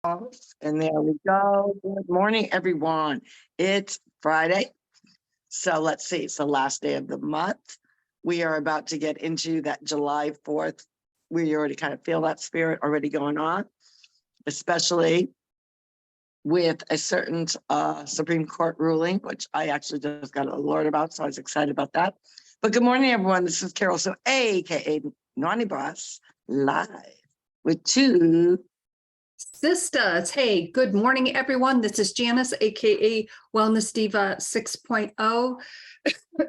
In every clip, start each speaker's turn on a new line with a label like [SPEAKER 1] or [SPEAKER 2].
[SPEAKER 1] And there we go. Good morning, everyone. It's Friday. So let's see, it's the last day of the month. We are about to get into that July 4th. We already kind of feel that spirit already going on, especially with a certain Supreme Court ruling, which I actually just got an alert about. So I was excited about that. But good morning, everyone. This is Carol, so AKA Naughty Boss, live with two
[SPEAKER 2] Sistas. Hey, good morning, everyone. This is Janice, aka Wellness Diva 6.0.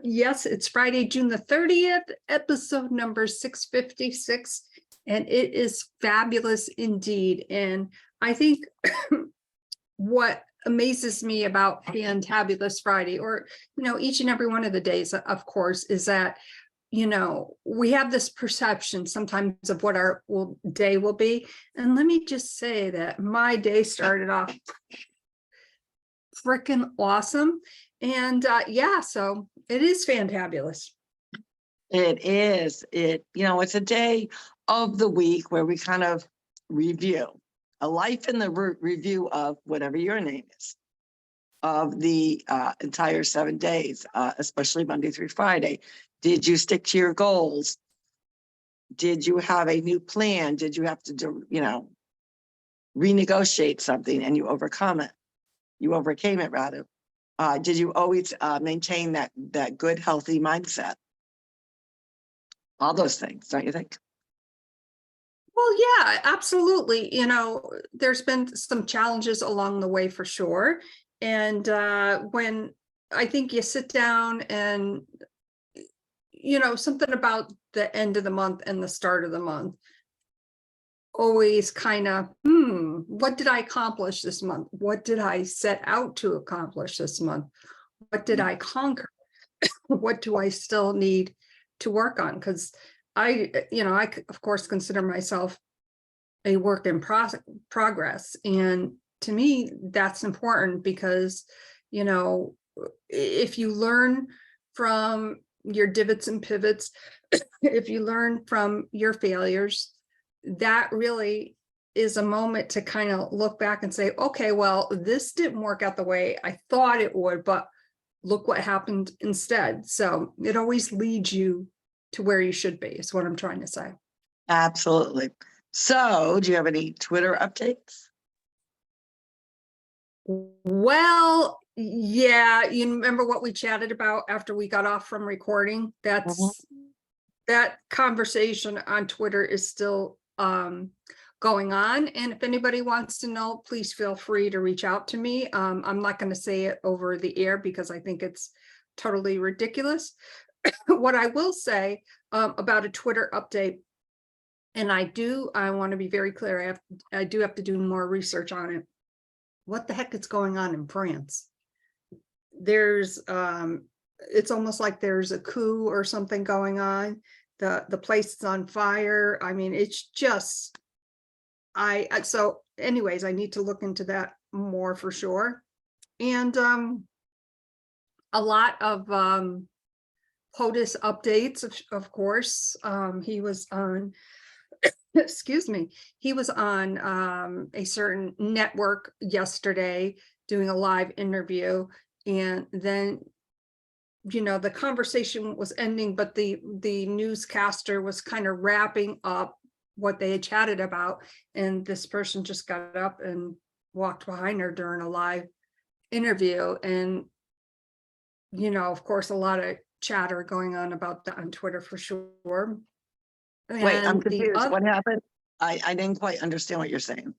[SPEAKER 2] Yes, it's Friday, June the 30th, episode number 656, and it is fabulous indeed. And I think what amazes me about Fantabulous Friday, or each and every one of the days, of course, is that we have this perception sometimes of what our day will be. And let me just say that my day started off freaking awesome. And yeah, so it is fantabulous.
[SPEAKER 1] It is. It's a day of the week where we kind of review a life in the review of whatever your name is of the entire 7 days, especially Monday through Friday. Did you stick to your goals? Did you have a new plan? Did you have to do, renegotiate something and you overcome it? You overcame it rather. Did you always maintain that good, healthy mindset? All those things, don't you think?
[SPEAKER 2] Well, yeah, absolutely. There's been some challenges along the way for sure. And when I think you sit down and, something about the end of the month and the start of the month always kind of, what did I accomplish this month? What did I set out to accomplish this month? What did I conquer? What do I still need to work on? Because I of course consider myself a work in progress. And to me, that's important because, if you learn from your divots and pivots, if you learn from your failures, that really is a moment to kind of look back and say, okay, well, this didn't work out the way I thought it would, but look what happened instead. So it always leads you to where you should be, is what I'm trying to say.
[SPEAKER 1] Absolutely. So do you have any Twitter updates?
[SPEAKER 2] Well, yeah, you remember what we chatted about after we got off from recording? That conversation on Twitter is still going on. And if anybody wants to know, please feel free to reach out to me. I'm not going to say it over the air because I think it's totally ridiculous. What I will say about a Twitter update, and I want to be very clear, I do have to do more research on it. What the heck is going on in France? There's it's almost like there's a coup or something going on. The place is on fire. I mean, it's just so anyways, I need to look into that more for sure. And a lot of POTUS updates, of course. He was on excuse me, he was on a certain network yesterday doing a live interview, and then the conversation was ending, but the newscaster was kind of wrapping up what they had chatted about, and this person just got up and walked behind her during a live interview. And of course, a lot of chatter going on about that on Twitter for sure.
[SPEAKER 1] Wait, I'm confused. What happened? I didn't quite understand what you're saying.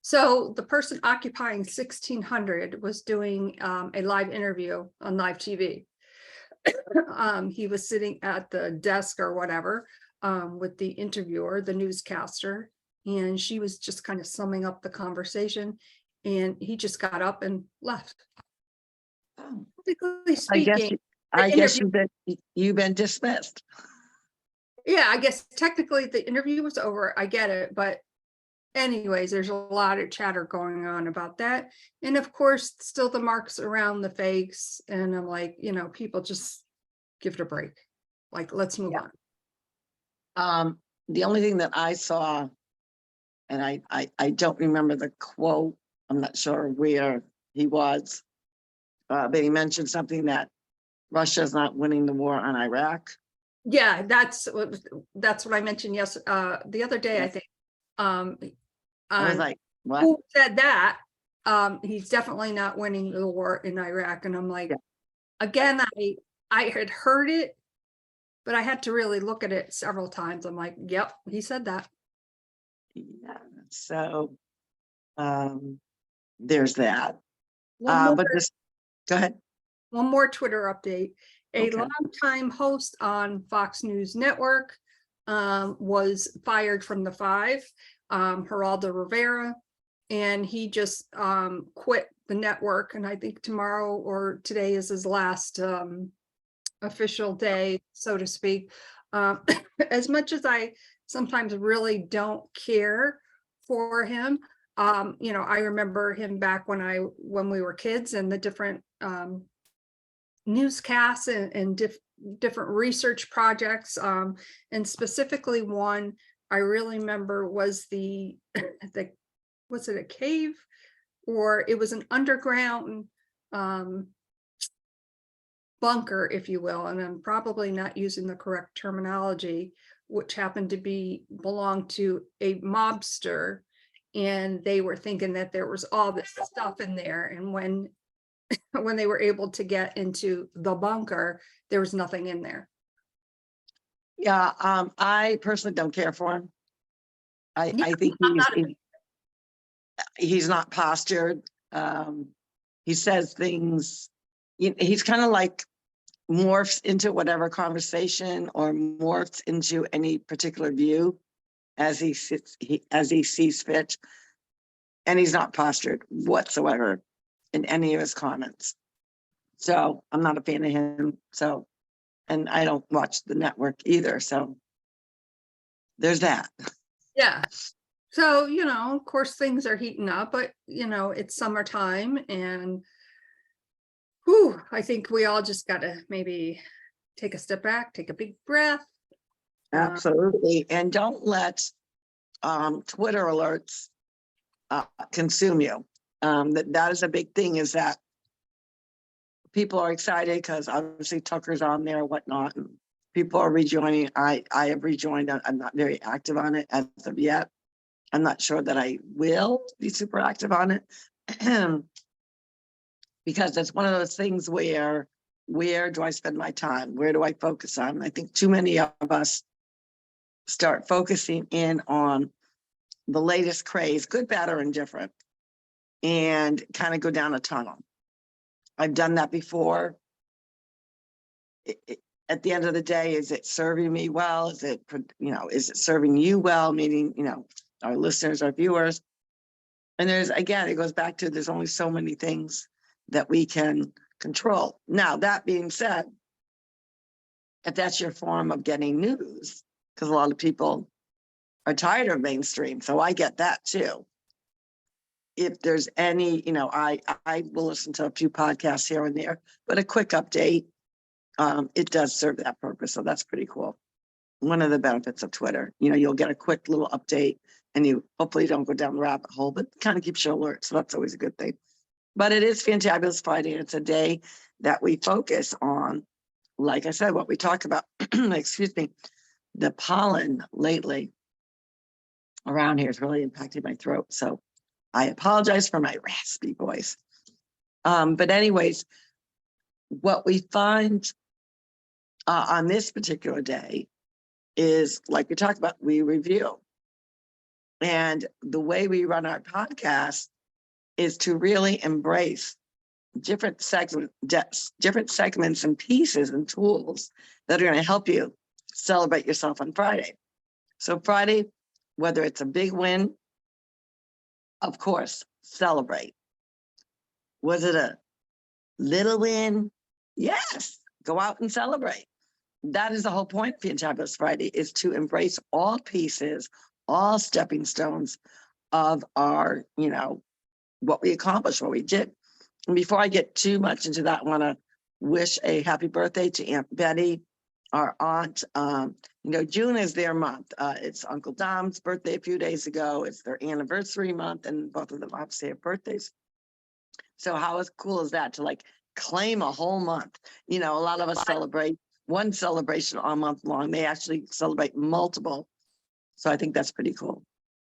[SPEAKER 2] So the person occupying 1600 was doing a live interview on live TV. He was sitting at the desk or whatever with the interviewer, the newscaster, and she was just kind of summing up the conversation, and he just got up and left. Technically speaking,
[SPEAKER 1] I guess you've been dismissed.
[SPEAKER 2] Yeah, I guess technically the interview was over. I get it. But anyways, there's a lot of chatter going on about that. And of course, still the marks around the fakes. And I'm like, people just give it a break. Like, let's move on.
[SPEAKER 1] The only thing that I saw and I don't remember the quote. I'm not sure where he was, but he mentioned something that Russia's not winning the war on Iraq.
[SPEAKER 2] Yeah, that's what I mentioned, yes, the other day, I think.
[SPEAKER 1] I was
[SPEAKER 2] On
[SPEAKER 1] like, what?
[SPEAKER 2] who said that, he's definitely not winning the war in Iraq, and I'm like,
[SPEAKER 1] Yeah.
[SPEAKER 2] again, I had heard it, but I had to really look at it several times. I'm like, yep, he said that.
[SPEAKER 1] Yeah, so there's that.
[SPEAKER 2] One more,
[SPEAKER 1] But this, go ahead.
[SPEAKER 2] one more Twitter update. A
[SPEAKER 1] Okay.
[SPEAKER 2] longtime host on Fox News Network was fired from the Five, Geraldo Rivera, and he just quit the network. And I think tomorrow or today is his last official day, so to speak. As much as I sometimes really don't care for him, I remember him back when we were kids, and the different newscasts and different research projects, and specifically one I really remember was was it a cave, or it was an underground bunker, if you will, and I'm probably not using the correct terminology, which happened to belong to a mobster, and they were thinking that there was all this stuff in there, and when they were able to get into the bunker, there was nothing in there.
[SPEAKER 1] Yeah, I personally don't care for him. I think he's not postured. He says things, he's kind of like morphs into whatever conversation or morphs into any particular view as he sees fit. And he's not postured whatsoever in any of his comments. So I'm not a fan of him. So, and I don't watch the network either. So there's that.
[SPEAKER 2] Yeah. So, of course things are heating up, but it's summertime, and I think we all just got to maybe take a step back, take a big breath.
[SPEAKER 1] Absolutely. And don't let Twitter alerts consume you. That is a big thing, is that people are excited because obviously Tucker's on there, whatnot, and people are rejoining. I have rejoined. I'm not very active on it as of yet. I'm not sure that I will be super active on it because it's one of those things where do I spend my time? Where do I focus on? I think too many of us start focusing in on the latest craze, good, bad, or indifferent, and kind of go down a tunnel. I've done that before. At the end of the day, is it serving me well? Is it serving you well? Meaning, our listeners, our viewers. And it goes back to, there's only so many things that we can control. Now, that being said, if that's your form of getting news, because a lot of people are tired of mainstream, so I get that too. If there's any, I will listen to a few podcasts here and there, but a quick update, it does serve that purpose. So that's pretty cool. One of the benefits of Twitter, you'll get a quick little update, and you hopefully don't go down the rabbit hole, but kind of keeps you alert. So that's always a good thing. But it is Fantabulous Friday, and it's a day that we focus on, like I said, what we talk about, excuse me, the pollen lately around here has really impacted my throat. So I apologize for my raspy voice. But anyways, what we find on this particular day is, like we talked about, we review. And the way we run our podcast is to really embrace different segments and pieces and tools that are going to help you celebrate yourself on Friday. So Friday, whether it's a big win, of course, celebrate. Was it a little win? Yes, go out and celebrate. That is the whole point of Fantabulous Friday, is to embrace all pieces, all stepping stones of our, what we accomplished, what we did. And before I get too much into that, I want to wish a happy birthday to Aunt Betty our aunt, June is their month. It's Uncle Dom's birthday a few days ago. It's their anniversary month, and both of them obviously have birthdays. So how cool is that to like claim a whole month? A lot of us celebrate one celebration all month long. They actually celebrate multiple. So I think that's pretty cool.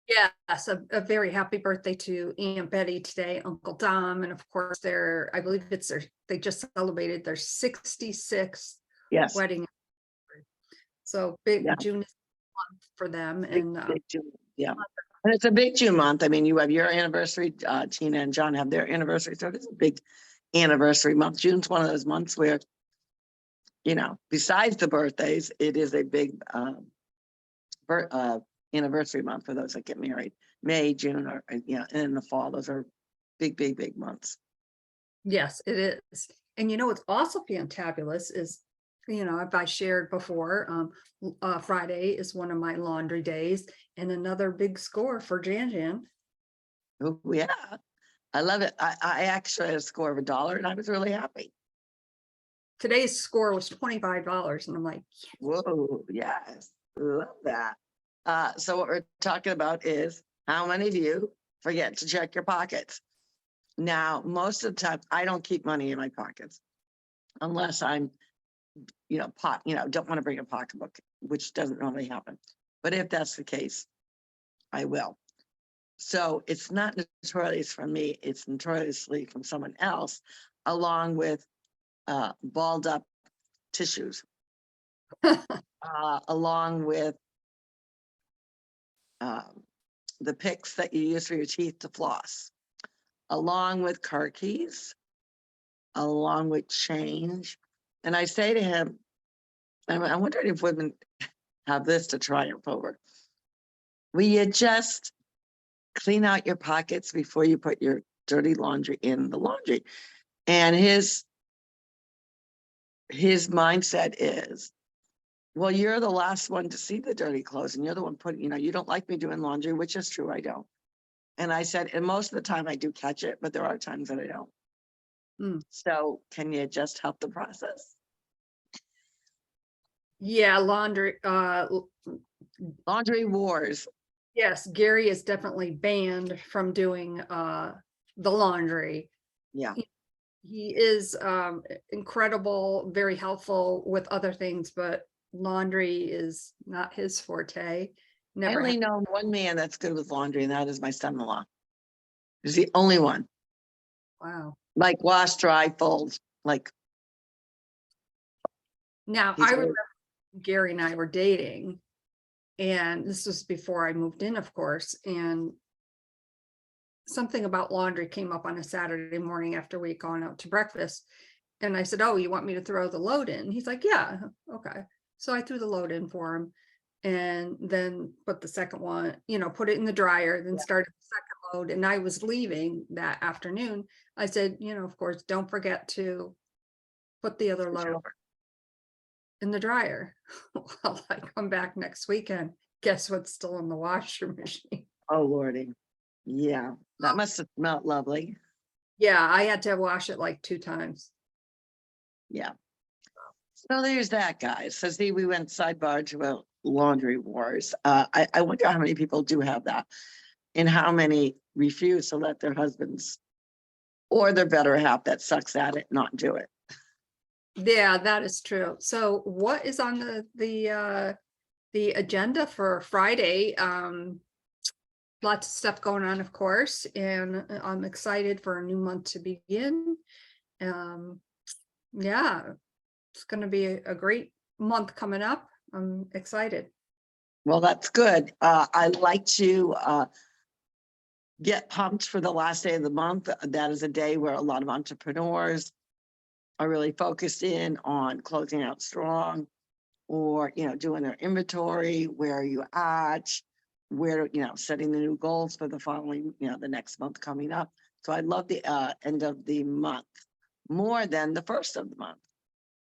[SPEAKER 2] Yes, a very happy birthday to Aunt Betty today, Uncle Dom, and of course I believe they just celebrated their 66th
[SPEAKER 1] Yes.
[SPEAKER 2] wedding. So big
[SPEAKER 1] Yeah.
[SPEAKER 2] June is a month for them,
[SPEAKER 1] Big,
[SPEAKER 2] and
[SPEAKER 1] big June. Yeah. And it's a big June month. I mean, you have your anniversary, Tina and John have their anniversary. So it's a big anniversary month. June's one of those months where, besides the birthdays, it is a big anniversary month for those that get married. May, June, or and in the fall, those are big, big, big months.
[SPEAKER 2] yes, it is. And what's also fantabulous is, if I shared before, Friday is one of my laundry days, and another big score for Jan.
[SPEAKER 1] Oh, yeah. I love it. I actually had a score of $1 and I was really happy.
[SPEAKER 2] Today's score was $25, and I'm like,
[SPEAKER 1] Whoa, yes, love that. So what we're talking about is how many of you forget to check your pockets? Now, most of the time, I don't keep money in my pockets unless I'm, don't want to bring a pocketbook, which doesn't normally happen. But if that's the case, I will. So it's not notorious from me, it's notoriously from someone else, along with balled up tissues, along with the picks that you use for your teeth to floss, along with car keys, along with change. And I say to him, I'm wondering if women have this to triumph over. Will you just clean out your pockets before you put your dirty laundry in the laundry? And his mindset is, well, you're the last one to see the dirty clothes and you're the one putting, you don't like me doing laundry, which is true, I don't. And I said, and most of the time I do catch it, but there are times that I don't. So can you just help the process?
[SPEAKER 2] Yeah, laundry
[SPEAKER 1] wars.
[SPEAKER 2] Yes, Gary is definitely banned from doing the laundry.
[SPEAKER 1] Yeah.
[SPEAKER 2] He is incredible, very helpful with other things, but laundry is not his forte.
[SPEAKER 1] I only know one man that's good with laundry, and that is my son-in-law. He's the only one.
[SPEAKER 2] Wow.
[SPEAKER 1] Like wash, dry, fold, like.
[SPEAKER 2] Now, I remember Gary and I were dating, and this was before I moved in, of course, and something about laundry came up on a Saturday morning after we had gone out to breakfast. And I said, oh, you want me to throw the load in? He's like, yeah, okay. So I threw the load in for him, and then put the second one, put it in the dryer, then started the second load. And I was leaving that afternoon. I said, of course, don't forget to put the other load in the dryer. Well, I come back next weekend. Guess what's still in the washer machine?
[SPEAKER 1] Oh, Lordy. Yeah, that must have smelled lovely.
[SPEAKER 2] Yeah, I had to wash it like 2 times.
[SPEAKER 1] Yeah. So there's that, guys. So see, we went sidebar to laundry wars. I wonder how many people do have that, and how many refuse to let their husbands or their better half that sucks at it not do it.
[SPEAKER 2] Yeah, that is true. So what is on the agenda for Friday? Lots of stuff going on, of course, and I'm excited for a new month to begin. Yeah, it's going to be a great month coming up. I'm excited.
[SPEAKER 1] Well, that's good. I'd like to get pumped for the last day of the month. That is a day where a lot of entrepreneurs are really focused in on closing out strong, or doing their inventory. Where are you at? Where setting the new goals for the following, the next month coming up. So I love the end of the month more than the first of the month,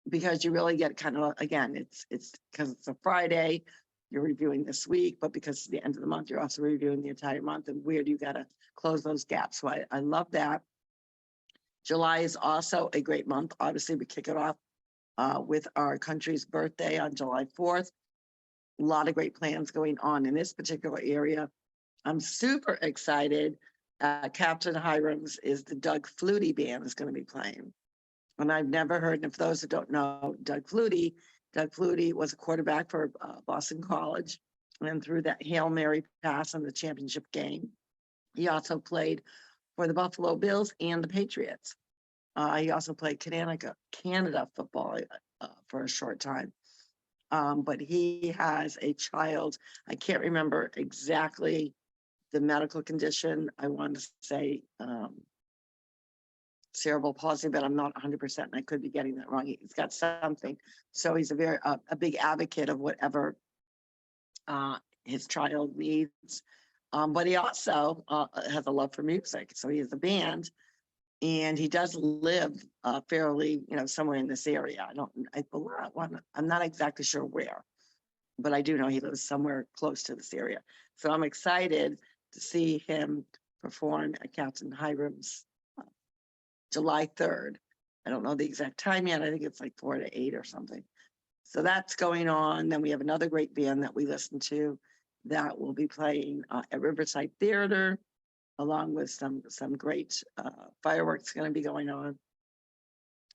[SPEAKER 1] because you really get kind of, again, it's because it's a Friday, you're reviewing this week, but because it's the end of the month, you're also reviewing the entire month, and where do you got to close those gaps? So I love that. July is also a great month. Obviously, we kick it off with our country's birthday on July 4th. A lot of great plans going on in this particular area. I'm super excited. Captain Hiram's is the Doug Flutie band is going to be playing. And I've never heard, and for those who don't know, Doug Flutie was a quarterback for Boston College and threw that Hail Mary pass in the championship game. He also played for the Buffalo Bills and the Patriots. He also played Canada football for a short time. But he has a child. I can't remember exactly the medical condition. I want to say cerebral palsy, but I'm not 100%, and I could be getting that wrong. He's got something. So he's a big advocate of whatever his child needs. But he also has a love for music. So he has a band, and he does live fairly, somewhere in this area. I'm not exactly sure where, but I do know he lives somewhere close to this area. So I'm excited to see him perform at Captain Hiram's July 3rd. I don't know the exact time yet. I think it's like 4 to 8 or something. So that's going on. Then we have another great band that we listen to that will be playing at Riverside Theater, along with some great fireworks going to be going on.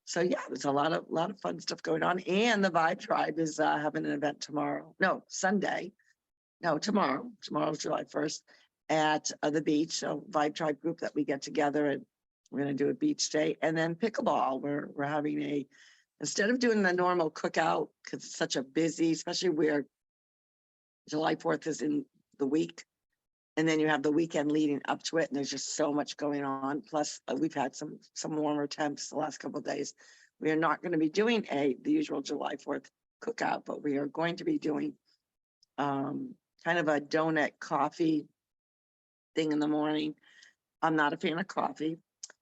[SPEAKER 1] So yeah, there's a lot of fun stuff going on. And the Vibe Tribe is having an event tomorrow. No, Sunday. No, tomorrow. Tomorrow's July 1st at the beach. So Vibe Tribe group that we get together, and we're going to do a beach day. And then pickleball. We're having instead of doing the normal cookout, because it's such a busy, especially where July 4th is in the week. And then you have the weekend leading up to it, and there's just so much going on. Plus, we've had some warmer temps the last couple of days. We are not going to be doing the usual July 4th cookout, but we are going to be doing kind of a donut coffee thing in the morning. I'm not a fan of coffee,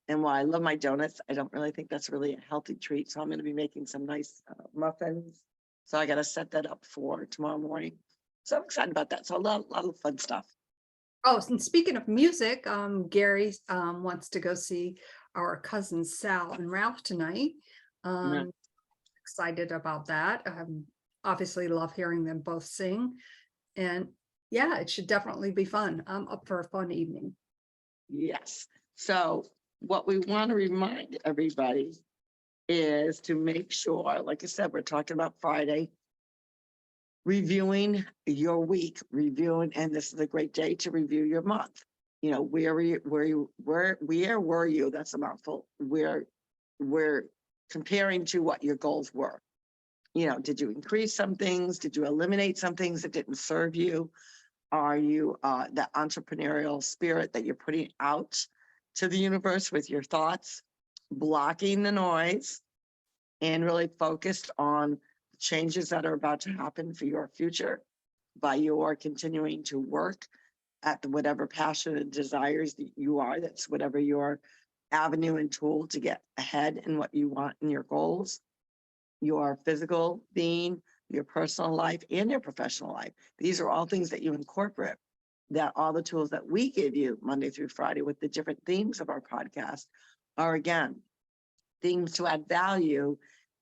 [SPEAKER 1] and while I love my donuts, I don't really think that's really a healthy treat. So I'm going to be making some nice muffins. So I got to set that up for tomorrow morning. So I'm excited about that. So a lot of fun stuff.
[SPEAKER 2] Oh, and speaking of music, Gary wants to go see our cousins Sal and Ralph tonight. Excited about that. Obviously love hearing them both sing. And yeah, it should definitely be fun. I'm up for a fun evening.
[SPEAKER 1] Yes. So what we want to remind everybody is to make sure, like I said, we're talking about Friday, reviewing your week, and this is a great day to review your month. Where were you? That's a mouthful. We're comparing to what your goals were. Did you increase some things? Did you eliminate some things that didn't serve you? Are you that entrepreneurial spirit that you're putting out to the universe with your thoughts, blocking the noise, and really focused on changes that are about to happen for your future by your continuing to work at whatever passion and desires that you are? That's whatever your avenue and tool to get ahead in what you want in your goals, your physical being, your personal life, and your professional life. These are all things that you incorporate, that all the tools that we give you Monday through Friday with the different themes of our podcast are, again, themes to add value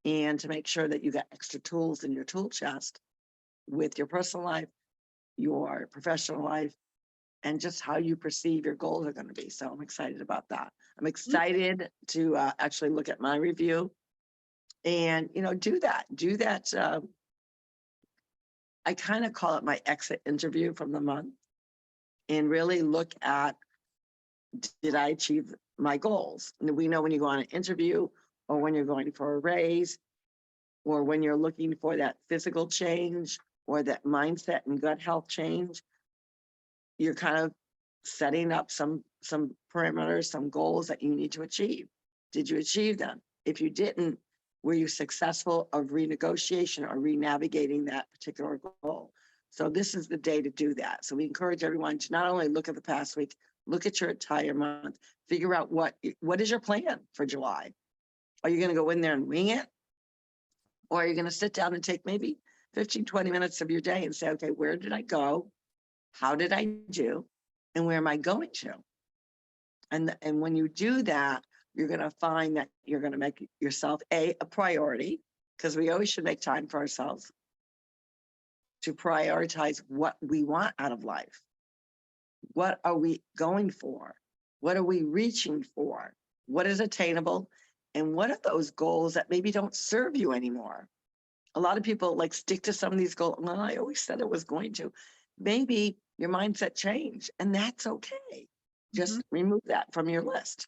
[SPEAKER 1] and to make sure that you got extra tools in your tool chest with your personal life, your professional life, and just how you perceive your goals are going to be. So I'm excited about that. I'm excited to actually look at my review and, do that. I kind of call it my exit interview from the month, and really look at, did I achieve my goals? And we know when you go on an interview, or when you're going for a raise, or when you're looking for that physical change or that mindset and gut health change, you're kind of setting up some parameters, some goals that you need to achieve. Did you achieve them? If you didn't, were you successful of renegotiation or renavigating that particular goal? So this is the day to do that. So we encourage everyone to not only look at the past week, look at your entire month, figure out what is your plan for July. Are you going to go in there and wing it? Or are you going to sit down and take maybe 15, 20 minutes of your day and say, okay, where did I go? How did I do? And where am I going to? And when you do that, you're going to find that you're going to make yourself a priority. because we always should make time for ourselves to prioritize what we want out of life. What are we going for? What are we reaching for? What is attainable? And what are those goals that maybe don't serve you anymore? A lot of people like stick to some of these goals. Well, I always said it was going to. Maybe your mindset changed, and that's okay. Just remove that from your list.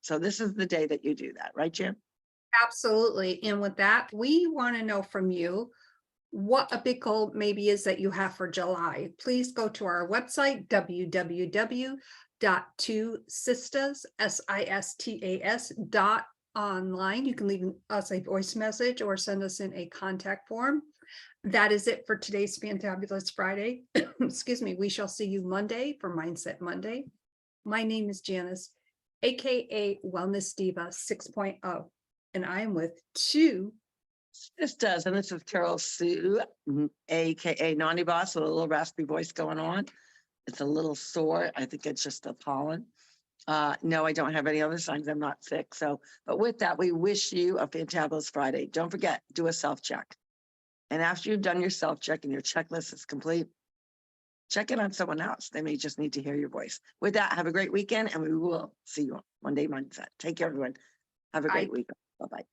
[SPEAKER 1] So this is the day that you do that, right, Jim?
[SPEAKER 2] Absolutely. And with that, we want to know from you what a big goal maybe is that you have for July. Please go to our website, www.twosistas.online. You can leave us a voice message or send us in a contact form. That is it for today's Fantabulous Friday. Excuse me. We shall see you Monday for Mindset Monday. My name is Janice, aka Wellness Diva 6.0, and I am with
[SPEAKER 1] TwoSistas, and this is Carol Sue, aka Naughty Boss, with a little raspy voice going on. It's a little sore. I think it's just the pollen. No, I don't have any other signs. I'm not sick. So, but with that, we wish you a fantabulous Friday. Don't forget, do a self-check. And after you've done your self-check and your checklist is complete, check in on someone else. They may just need to hear your voice. With that, have a great weekend, and we will see you on Monday Mindset. Take care, everyone. Have a great week. Bye-bye.